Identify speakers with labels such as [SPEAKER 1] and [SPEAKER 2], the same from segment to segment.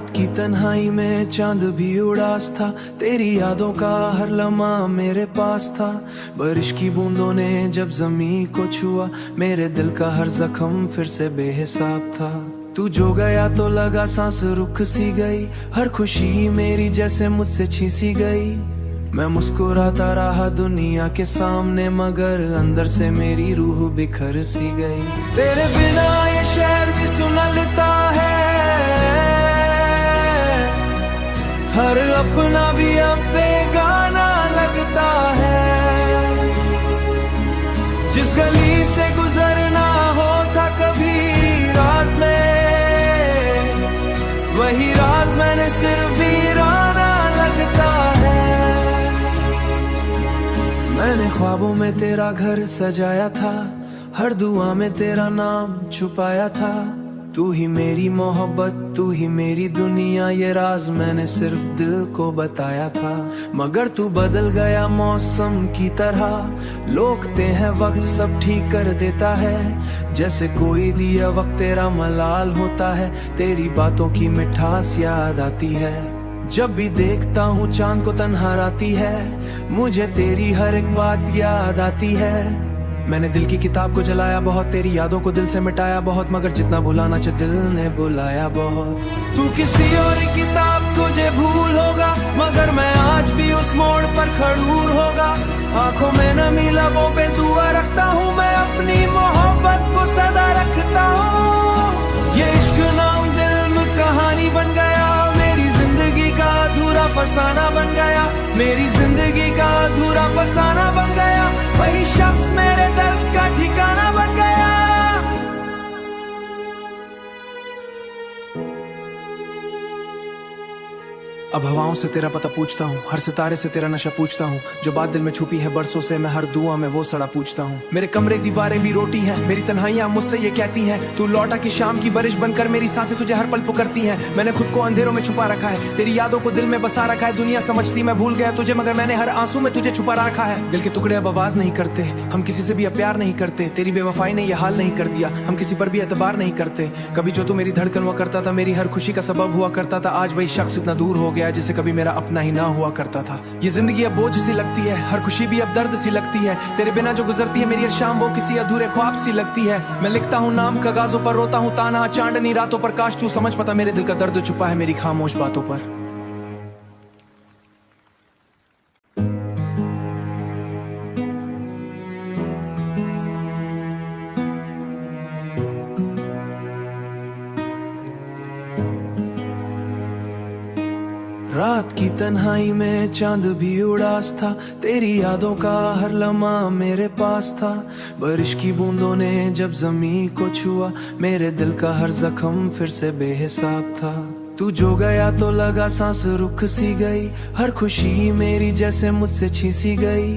[SPEAKER 1] रात की तन्हाई में चांद भी उदास था, तेरी यादों का हर लम्हा मेरे पास था। बारिश की बूंदों ने जब जमीन को छुआ, मेरे दिल का हर जख्म फिर से बेहिसाब था। तू जो गया तो लगा सांस रुक सी गई, हर खुशी मेरी जैसे मुझसे छीसी गई। मैं मुस्कुराता रहा दुनिया के सामने, मगर अंदर से मेरी रूह बिखर सी गई। तेरे बिना ये शहर भी सुनलता है, हर अपना भी अब बेगाना लगता है। जिस गली से गुजरना होता कभी राज में, वही राज मैंने सिर्फ वीराना लगता है। मैंने ख्वाबों में तेरा घर सजाया था, हर दुआ में तेरा नाम छुपाया था। तू ही मेरी मोहब्बत, तू ही मेरी दुनिया, ये राज मैंने सिर्फ दिल को बताया था। मगर तू बदल गया मौसम की तरह, लोकते हैं वक्त सब ठीक कर देता है। जैसे कोई दिया वक्त तेरा मलाल होता है, तेरी बातों की मिठास याद आती है। जब भी देखता हूँ चांद को तन्हा राती है, मुझे तेरी हर एक बात याद आती है। मैंने दिल की किताब को जलाया बहुत, तेरी यादों को दिल से मिटाया बहुत, मगर जितना भुलाना चाहे दिल ने बुलाया बहुत। तू किसी और किताब तुझे भूल होगा, मगर मैं आज भी उस मोड़ पर खड़ूर होगा। आंखों में नमी लबों पे दुआ रखता हूँ, मैं अपनी मोहब्बत को सदा रखता हूँ। ये इश्क नाम दिल में कहानी बन गया, मेरी जिंदगी का अधूरा फसाना बन गया। मेरी जिंदगी का अधूरा फसाना बन गया, वही शख्स मेरे दर्द का ठिकाना बन गया। अब हवाओं से तेरा पता पूछता हूँ, हर सितारे से तेरा नशा पूछता हूँ। जो बात दिल में छुपी है बरसों से, मैं हर दुआ में वो सड़ा पूछता हूँ। मेरे कमरे दीवारें भी रोटी हैं, मेरी तन्हाइयां मुझसे ये कहती हैं, तू लौटा कि शाम की बारिश बनकर मेरी सांसें तुझे हर पल पुकारती हैं। मैंने खुद को अंधेरों में छुपा रखा है, तेरी यादों को दिल में बसा रखा है। दुनिया समझती मैं भूल गया तुझे, मगर मैंने हर आंसू में तुझे छुपा रखा है। दिल के टुकड़े अब आवाज नहीं करते, हम किसी से भी अब प्यार नहीं करते। तेरी बेवफाई ने यह हाल नहीं कर दिया, हम किसी पर भी एतबार नहीं करते। कभी जो तू मेरी धड़कन हुआ करता था, मेरी हर खुशी का सबब हुआ करता था, आज वही शख्स इतना दूर हो गया जिसे कभी मेरा अपना ही ना हुआ करता था। ये जिंदगी अब बोझ सी लगती है, हर खुशी भी अब दर्द सी लगती है। तेरे बिना जो गुजरती है मेरी हर शाम, वो किसी अधूरे ख्वाब सी लगती है। मैं लिखता हूँ नाम कागजों पर, रोता हूँ ताना चांदनी रातों पर। काश तू समझ पाता मेरे दिल का दर्द छुपा है मेरी खामोश बातों पर। रात की तन्हाई में चांद भी उदास था, तेरी यादों का हर लम्हा मेरे पास था। बारिश की बूंदों ने जब जमीन को छुआ, मेरे दिल का हर जख्म फिर से बेहिसाब था। तू जो गया तो लगा सांस रुक सी गई, हर खुशी मेरी जैसे मुझसे छीसी गई।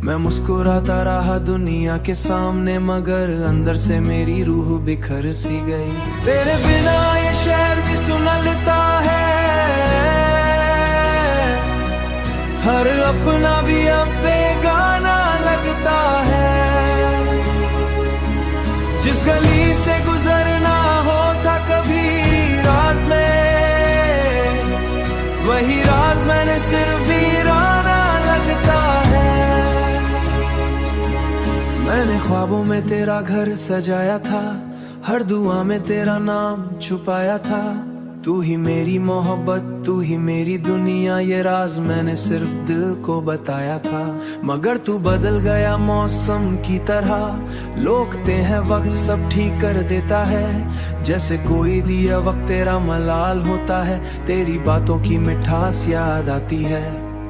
[SPEAKER 1] मैं मुस्कुराता रहा दुनिया के सामने, मगर अंदर से मेरी रूह बिखर सी गई। तेरे बिना ये शहर भी सुनलता है, हर अपना भी अब बेगाना लगता है। जिस गली से गुजरना होता कभी राज में, वही राज मैंने सिर्फ वीराना लगता है। मैंने ख्वाबों में तेरा घर सजाया था, हर दुआ में तेरा नाम छुपाया था। तू ही मेरी मोहब्बत, तू ही मेरी दुनिया, ये राज मैंने सिर्फ दिल को बताया था। मगर तू बदल गया मौसम की तरह, लोकते हैं वक्त सब ठीक कर देता है। जैसे कोई दिया वक्त तेरा मलाल होता है, तेरी बातों की मिठास याद आती है।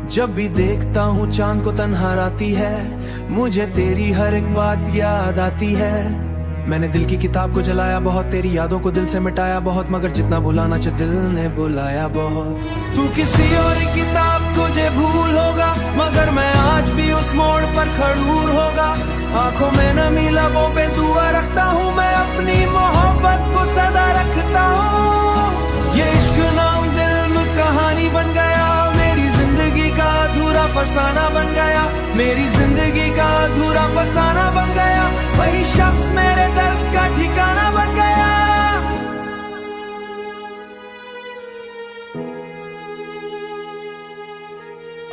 [SPEAKER 1] जब भी देखता हूँ चांद को तन्हा राती है, मुझे तेरी हर एक बात याद आती है। मैंने दिल की किताब को जलाया बहुत, तेरी यादों को दिल से मिटाया बहुत, मगर जितना भुलाना चाहे दिल ने बुलाया बहुत। तू किसी और किताब तुझे भूल होगा, मगर मैं आज भी उस मोड़ पर खड़ूर होगा। आंखों में नमी लबों पे दुआ रखता हूँ, मैं अपनी मोहब्बत को सदा रखता हूँ। ये इश्क नाम दिल में कहानी बन गया, मेरी जिंदगी का अधूरा फसाना बन गया। मेरी जिंदगी का अधूरा फसाना बन गया, वही शख्स मेरे दर्द का ठिकाना बन गया।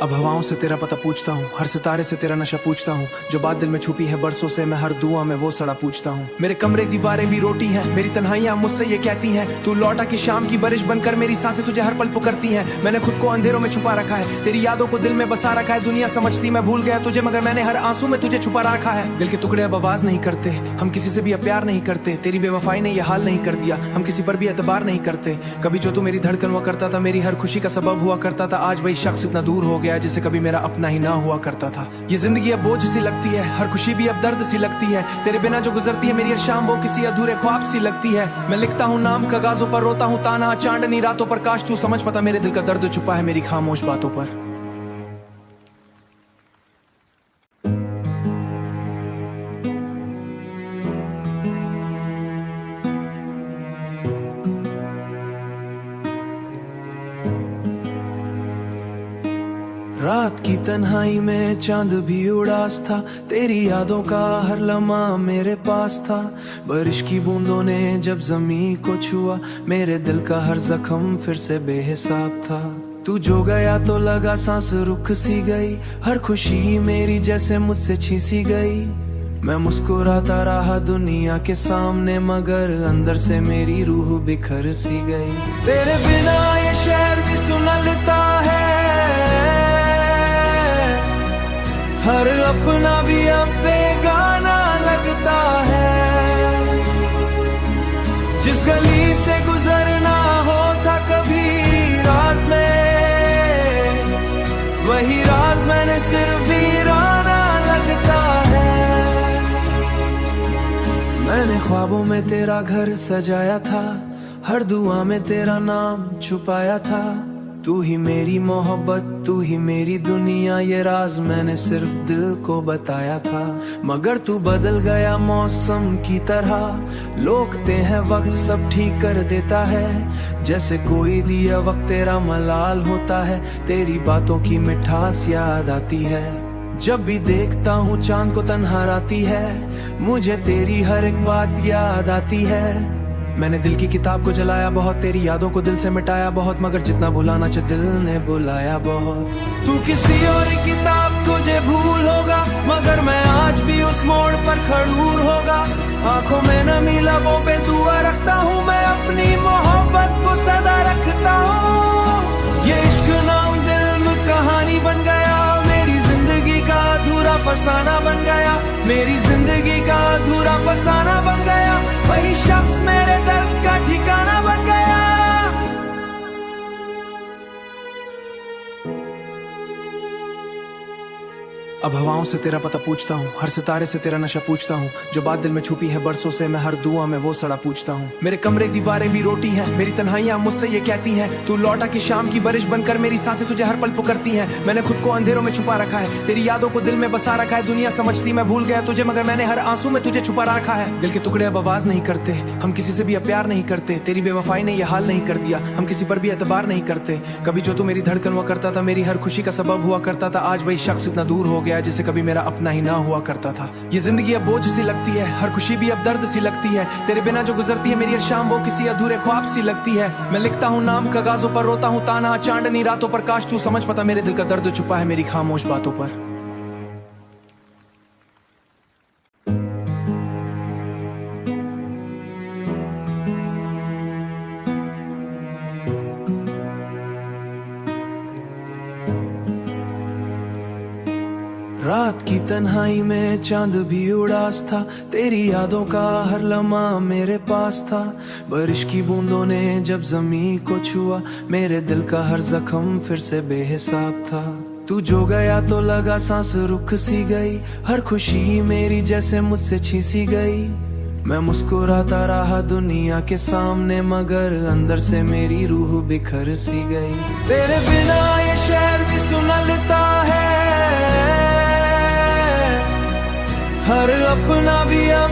[SPEAKER 1] अब हवाओं से तेरा पता पूछता हूँ, हर सितारे से तेरा नशा पूछता हूँ। जो बात दिल में छुपी है बरसों से, मैं हर दुआ में वो सड़ा पूछता हूँ। मेरे कमरे दीवारें भी रोटी हैं, मेरी तन्हाइयां मुझसे ये कहती हैं, तू लौटा कि शाम की बारिश बनकर मेरी सांसें तुझे हर पल पुकारती हैं। मैंने खुद को अंधेरों में छुपा रखा है, तेरी यादों को दिल में बसा रखा है। दुनिया समझती मैं भूल गया तुझे, मगर मैंने हर आंसू में तुझे छुपा रखा है। दिल के टुकड़े अब आवाज नहीं करते, हम किसी से भी अब प्यार नहीं करते। तेरी बेवफाई ने ये हाल नहीं कर दिया, हम किसी पर भी एतबार नहीं करते। कभी जो तू मेरी धड़कन हुआ करता था, मेरी हर खुशी का सबब हुआ करता था, आज वही शख्स इतना दूर हो गया जिसे कभी मेरा अपना ही ना हुआ करता था। ये जिंदगी अब बोझ सी लगती है, हर खुशी भी अब दर्द सी लगती है। तेरे बिना जो गुजरती है मेरी हर शाम, वो किसी अधूरे ख्वाब सी लगती है। मैं लिखता हूँ नाम कागजों पर, रोता हूँ ताना चांदनी रातों पर। काश तू समझ पाता मेरे दिल का दर्द छुपा है मेरी खामोश बातों पर। रात की तन्हाई में चांद भी उदास था, तेरी यादों का हर लम्हा मेरे पास था। बारिश की बूंदों ने जब जमीन को छुआ, मेरे दिल का हर जख्म फिर से बेहिसाब था। तू जो गया तो लगा सांस रुक सी गई, हर खुशी मेरी जैसे मुझसे छीसी गई। मैं मुस्कुराता रहा दुनिया के सामने, मगर अंदर से मेरी रूह बिखर सी गई। तेरे बिना ये शहर भी सुनलता है, हर अपना भी अब बेगाना लगता है। जिस गली से गुजरना होता कभी राज में, वही राज मैंने सिर्फ वीराना लगता है। मैंने ख्वाबों में तेरा घर सजाया था, हर दुआ में तेरा नाम छुपाया था। तू ही मेरी मोहब्बत, तू ही मेरी दुनिया, ये राज मैंने सिर्फ दिल को बताया था। मगर तू बदल गया मौसम की तरह, लोकते हैं वक्त सब ठीक कर देता है। जैसे कोई दिया वक्त तेरा मलाल होता है, तेरी बातों की मिठास याद आती है। जब भी देखता हूँ चांद को तन्हा राती है, मुझे तेरी हर एक बात याद आती है। मैंने दिल की किताब को जलाया बहुत, तेरी यादों को दिल से मिटाया बहुत, मगर जितना भुलाना चाहे दिल ने बुलाया बहुत। तू किसी और किताब तुझे भूल होगा, मगर मैं आज भी उस मोड़ पर खड़ूर होगा। आंखों में नमी लबों पे दुआ रखता हूँ, मैं अपनी मोहब्बत को सदा रखता हूँ। ये इश्क नाम दिल में कहानी बन गया, मेरी जिंदगी का अधूरा फसाना बन गया। मेरी जिंदगी का अधूरा फसाना बन गया, वही शख्स मेरे दर्द का ठिकाना बन गया। अब हवाओं से तेरा पता पूछता हूँ, हर सितारे से तेरा नशा पूछता हूँ। जो बात दिल में छुपी है बरसों से, मैं हर दुआ में वो सड़ा पूछता हूँ। मेरे कमरे दीवारें भी रोटी हैं, मेरी तन्हाइयां मुझसे ये कहती हैं, तू लौटा कि शाम की बारिश बनकर मेरी सांसें तुझे हर पल पुकारती हैं। मैंने खुद को अंधेरों में छुपा रखा है, तेरी यादों को दिल में बसा रखा है। दुनिया समझती मैं भूल गया तुझे, मगर मैंने हर आंसू में तुझे छुपा रखा है। दिल के टुकड़े अब आवाज नहीं करते, हम किसी से भी अब प्यार नहीं करते। तेरी बेवफाई ने ये हाल नहीं कर दिया, हम किसी पर भी एतबार नहीं करते। कभी जो तू मेरी धड़कन हुआ करता था, मेरी हर खुशी का सबब हुआ करता था, आज वही शख्स इतना दूर हो गया जिसे कभी मेरा अपना ही ना हुआ करता था। ये जिंदगी अब बोझ सी लगती है, हर खुशी भी अब दर्द सी लगती है। तेरे बिना जो गुजरती है मेरी हर शाम, वो किसी अधूरे ख्वाब सी लगती है। मैं लिखता हूँ नाम कागजों पर, रोता हूँ ताना चांदनी रातों पर। काश तू समझ पाता मेरे दिल का दर्द छुपा है मेरी खामोश बातों पर। रात की तन्हाई में चांद भी उदास था, तेरी यादों का हर लम्हा मेरे पास था। बारिश की बूंदों ने जब जमीन को छुआ, मेरे दिल का हर जख्म फिर से बेहिसाब था। तू जो गया तो लगा सांस रुक सी गई, हर खुशी मेरी जैसे मुझसे छीसी गई। मैं मुस्कुराता रहा दुनिया के सामने, मगर अंदर से मेरी रूह बिखर सी गई। तेरे बिना ये शहर भी सुनलता है, हर अपना भी अब